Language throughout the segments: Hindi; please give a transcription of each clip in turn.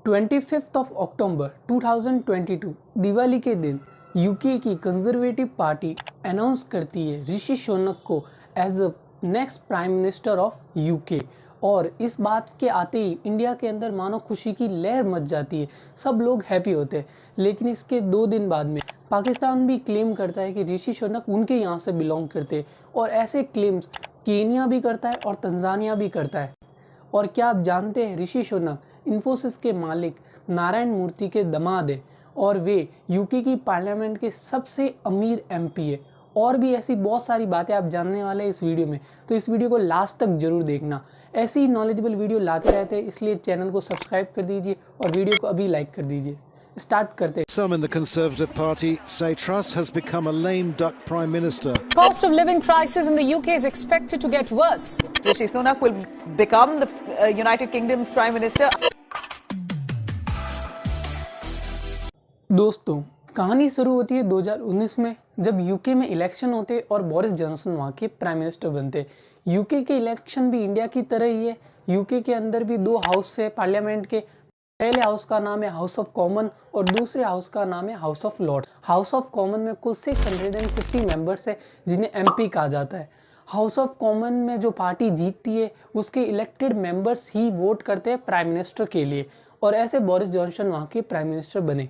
25 अक्टूबर 2022 दिवाली के दिन यूके की कंजर्वेटिव पार्टी अनाउंस करती है ऋषि सुनक को as a next prime minister of UK. और इस बात के आते ही इंडिया के अंदर मानो खुशी की लहर मच जाती है, सब लोग हैप्पी होते हैं। लेकिन इसके 2 दिन बाद में पाकिस्तान भी क्लेम करता है कि ऋषि सुनक उनके यहाँ से बिलोंग करते हैं, और ऐसे क्लेम्स केनिया भी करता है और तंजानिया भी करता है। और क्या आप जानते हैं, ऋषि सुनक इन्फोसिस के मालिक नारायण मूर्ति के दामाद है और वे यूके की पार्लियामेंट के सबसे अमीर एमपी है। और भी ऐसी बहुत सारी बातें आप जानने वाले हैं इस वीडियो में, तो इस वीडियो को लास्ट तक जरूर देखना। ऐसी ही नॉलेजेबल वीडियो लाते रहते हैं, इसलिए चैनल को सब्सक्राइब कर दीजिए और वीडियो को अभी लाइक कर दीजिए। स्टार्ट करते हैं। Some in the Conservative Party say Truss has become a lame duck prime minister. Cost of living crisis in the UK is expected to get worse. Rishi Sunak will become the United Kingdom's Prime Minister. दोस्तों, कहानी शुरू होती है 2019 में, जब यूके में इलेक्शन होते और बोरिस जॉनसन वहाँ के प्राइम मिनिस्टर बनते। यूके के इलेक्शन भी इंडिया की तरह ही है। यूके के अंदर भी 2 हाउस है पार्लियामेंट के। पहले हाउस का नाम है हाउस ऑफ कॉमन और दूसरे हाउस का नाम है House of Lords. House of Common में कुल 650 मेंबर्स है, जिन्हें एमपी कहा जाता है। हाउस ऑफ कॉमन में जो पार्टी जीतती है उसके इलेक्टेड मेंबर्स ही वोट करते हैं प्राइम मिनिस्टर के लिए, और ऐसे बोरिस जॉनसन वहाँ के प्राइम मिनिस्टर बने।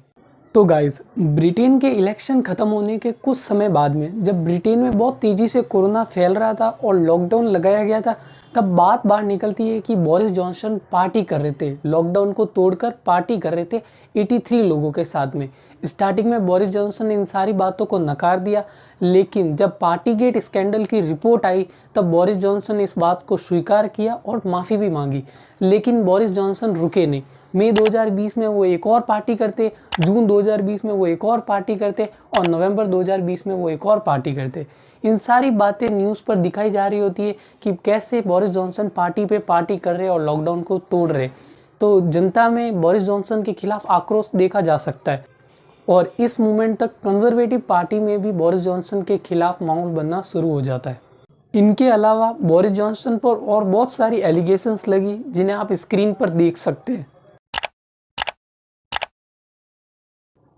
तो गाइस, ब्रिटेन के इलेक्शन खत्म होने के कुछ समय बाद में, जब ब्रिटेन में बहुत तेजी से कोरोना फैल रहा था और लॉकडाउन लगाया गया था, तब बात बाहर निकलती है कि बोरिस जॉनसन पार्टी कर रहे थे, लॉकडाउन को तोड़कर पार्टी कर रहे थे 83 लोगों के साथ में। स्टार्टिंग में बोरिस जॉनसन ने इन सारी बातों को नकार दिया, लेकिन जब पार्टी गेट स्कैंडल की रिपोर्ट आई तब बोरिस जॉनसन ने इस बात को स्वीकार किया और माफ़ी भी मांगी। लेकिन बोरिस जॉनसन रुके नहीं। मई 2020 में वो एक और पार्टी करते, जून 2020 में वो एक और पार्टी करते और नवंबर 2020 में वो एक और पार्टी करते। इन सारी बातें न्यूज़ पर दिखाई जा रही होती है कि कैसे बोरिस जॉनसन पार्टी पे पार्टी कर रहे और लॉकडाउन को तोड़ रहे। तो जनता में बोरिस जॉनसन के खिलाफ आक्रोश देखा जा सकता है, और इस मूवमेंट तक कंजर्वेटिव पार्टी में भी बोरिस जॉनसन के खिलाफ माहौल बनना शुरू हो जाता है। इनके अलावा बोरिस जॉनसन पर और बहुत सारी एलिगेशंस लगी, जिन्हें आप स्क्रीन पर देख सकते हैं।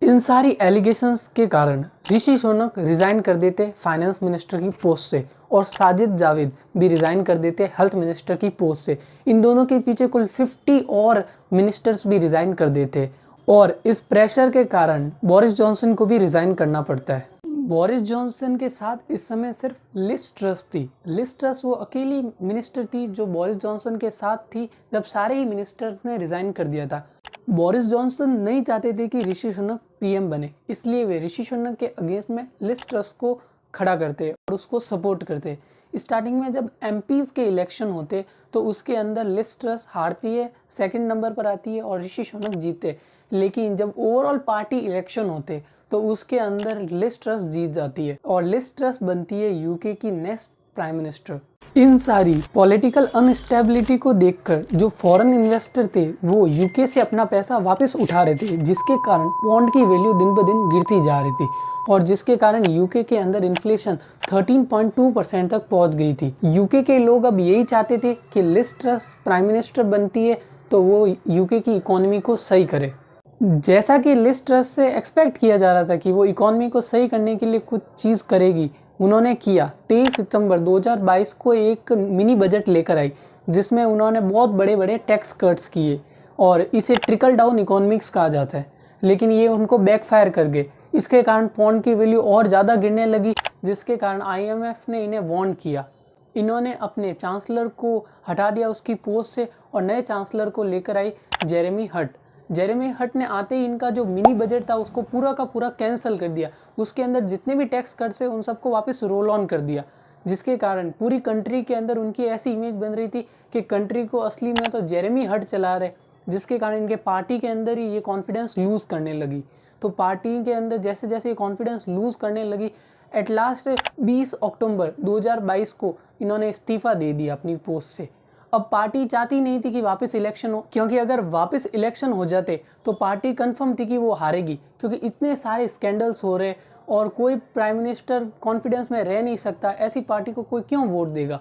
इन सारी एलिगेशंस के कारण ऋषि सुनक रिजाइन कर देते फाइनेंस मिनिस्टर की पोस्ट से, और साजिद जावेद भी रिजाइन कर देते हेल्थ मिनिस्टर की पोस्ट से। इन दोनों के पीछे कुल 50 और मिनिस्टर्स भी रिजाइन कर देते, और इस प्रेशर के कारण बोरिस जॉनसन को भी रिजाइन करना पड़ता है। बोरिस जॉनसन के साथ इस समय सिर्फ लिज ट्रस थी। लिज ट्रस वो अकेली मिनिस्टर थी जो बोरिस जॉनसन के साथ थी जब सारे ही मिनिस्टर्स ने रिजाइन कर दिया था। बोरिस जॉनसन नहीं चाहते थे कि ऋषि सुनक पीएम बने, इसलिए वे ऋषि सुनक के अगेंस्ट में लिज ट्रस को खड़ा करते और उसको सपोर्ट करते। स्टार्टिंग में जब एमपीज के इलेक्शन होते तो उसके अंदर लिज ट्रस हारती है, सेकंड नंबर पर आती है और ऋषि सुनक जीतते। लेकिन जब ओवरऑल पार्टी इलेक्शन होते तो उसके अंदर लिज ट्रस जीत जाती है और लिज ट्रस बनती है यूके की नेक्स्ट प्राइम मिनिस्टर। इन सारी पॉलिटिकल अनस्टेबिलिटी को देखकर जो फॉरेन इन्वेस्टर थे वो यूके से अपना पैसा वापस उठा रहे थे, जिसके कारण पॉन्ड की वैल्यू दिन ब दिन गिरती जा रही थी, और जिसके कारण यूके के अंदर इन्फ्लेशन 13.2% तक पहुंच गई थी। यूके के लोग अब यही चाहते थे कि लिज ट्रस प्राइम मिनिस्टर बनती है तो वो यूके की इकोनॉमी को सही करे। जैसा कि लिज ट्रस से एक्सपेक्ट किया जा रहा था कि वो इकोनॉमी को सही करने के लिए कुछ चीज़ करेगी, उन्होंने किया। 23 सितंबर 2022 को एक मिनी बजट लेकर आई, जिसमें उन्होंने बहुत बड़े बड़े टैक्स कट्स किए, और इसे ट्रिकल डाउन इकोनॉमिक्स कहा जाता है। लेकिन ये उनको बैकफायर कर गए। इसके कारण पौंड की वैल्यू और ज़्यादा गिरने लगी, जिसके कारण IMF ने इन्हें वार्न किया। इन्होंने अपने चांसलर को हटा दिया उसकी पोस्ट से और नए चांसलर को लेकर आई जेरेमी हट। जेरेमी हट ने आते ही इनका जो मिनी बजट था उसको पूरा का पूरा कैंसिल कर दिया। उसके अंदर जितने भी टैक्स कट्स थे उन सबको वापस रोल ऑन कर दिया, जिसके कारण पूरी कंट्री के अंदर उनकी ऐसी इमेज बन रही थी कि कंट्री को असली में तो जेरेमी हट चला रहे, जिसके कारण इनके पार्टी के अंदर ही ये कॉन्फिडेंस लूज़ करने लगी। तो पार्टी के अंदर जैसे जैसे ये कॉन्फिडेंस लूज़ करने लगी, एट लास्ट 20 अक्टूबर 2022 को इन्होंने इस्तीफ़ा दे दिया अपनी पोस्ट से। अब पार्टी चाहती नहीं थी कि वापस इलेक्शन हो, क्योंकि अगर वापस इलेक्शन हो जाते तो पार्टी कंफर्म थी कि वो हारेगी, क्योंकि इतने सारे स्कैंडल्स हो रहे और कोई प्राइम मिनिस्टर कॉन्फिडेंस में रह नहीं सकता। ऐसी पार्टी को कोई क्यों वोट देगा।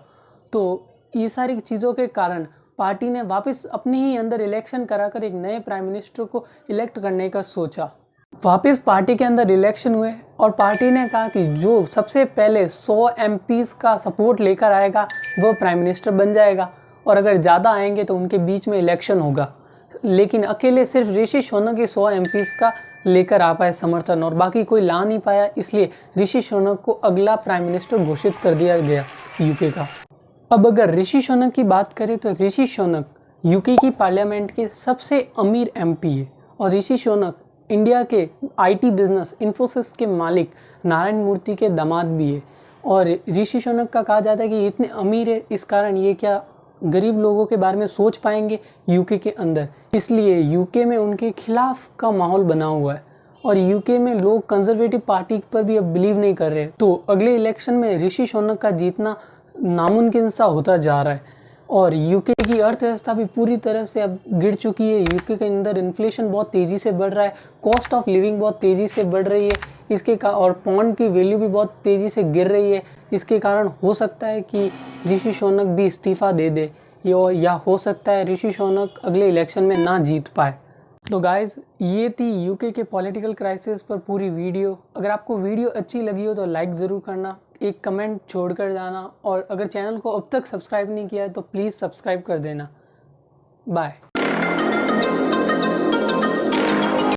तो ये सारी चीज़ों के कारण पार्टी ने वापस अपने ही अंदर इलेक्शन कराकर एक नए प्राइम मिनिस्टर को इलेक्ट करने का सोचा। वापस पार्टी के अंदर इलेक्शन हुए और पार्टी ने कहा कि जो सबसे पहले 100 MPs का सपोर्ट लेकर आएगा वो प्राइम मिनिस्टर बन जाएगा, और अगर ज़्यादा आएंगे तो उनके बीच में इलेक्शन होगा। लेकिन अकेले सिर्फ ऋषि सुनक ही 100 MPs का लेकर आ पाए समर्थन, और बाकी कोई ला नहीं पाया, इसलिए ऋषि सुनक को अगला प्राइम मिनिस्टर घोषित कर दिया गया यूके का। अब अगर ऋषि सुनक की बात करें तो ऋषि सुनक यूके की पार्लियामेंट के सबसे अमीर MP है, और ऋषि सुनक इंडिया के IT बिजनेस इन्फोसिस के मालिक नारायण मूर्ति के दामाद भी है। और ऋषि सुनक का कहा जाता है कि ये इतने अमीर है, इस कारण ये क्या गरीब लोगों के बारे में सोच पाएंगे यूके के अंदर, इसलिए यूके में उनके खिलाफ का माहौल बना हुआ है। और यूके में लोग कंजर्वेटिव पार्टी पर भी अब बिलीव नहीं कर रहे, तो अगले इलेक्शन में ऋषि सुनक का जीतना नामुमकिन सा होता जा रहा है। और यूके की अर्थव्यवस्था भी पूरी तरह से अब गिर चुकी है। यूके के अंदर इन्फ्लेशन बहुत तेज़ी से बढ़ रहा है, कॉस्ट ऑफ लिविंग बहुत तेज़ी से बढ़ रही है, और पॉन्ड की वैल्यू भी बहुत तेज़ी से गिर रही है। इसके कारण हो सकता है कि ऋषि सुनक भी इस्तीफ़ा दे दे, या हो सकता है ऋषि सुनक अगले इलेक्शन में ना जीत पाए। तो गाइज़, ये थी यूके के पॉलिटिकल क्राइसिस पर पूरी वीडियो। अगर आपको वीडियो अच्छी लगी हो तो लाइक ज़रूर करना, एक कमेंट छोड़कर जाना, और अगर चैनल को अब तक सब्सक्राइब नहीं किया है तो प्लीज़ सब्सक्राइब कर देना। बाय।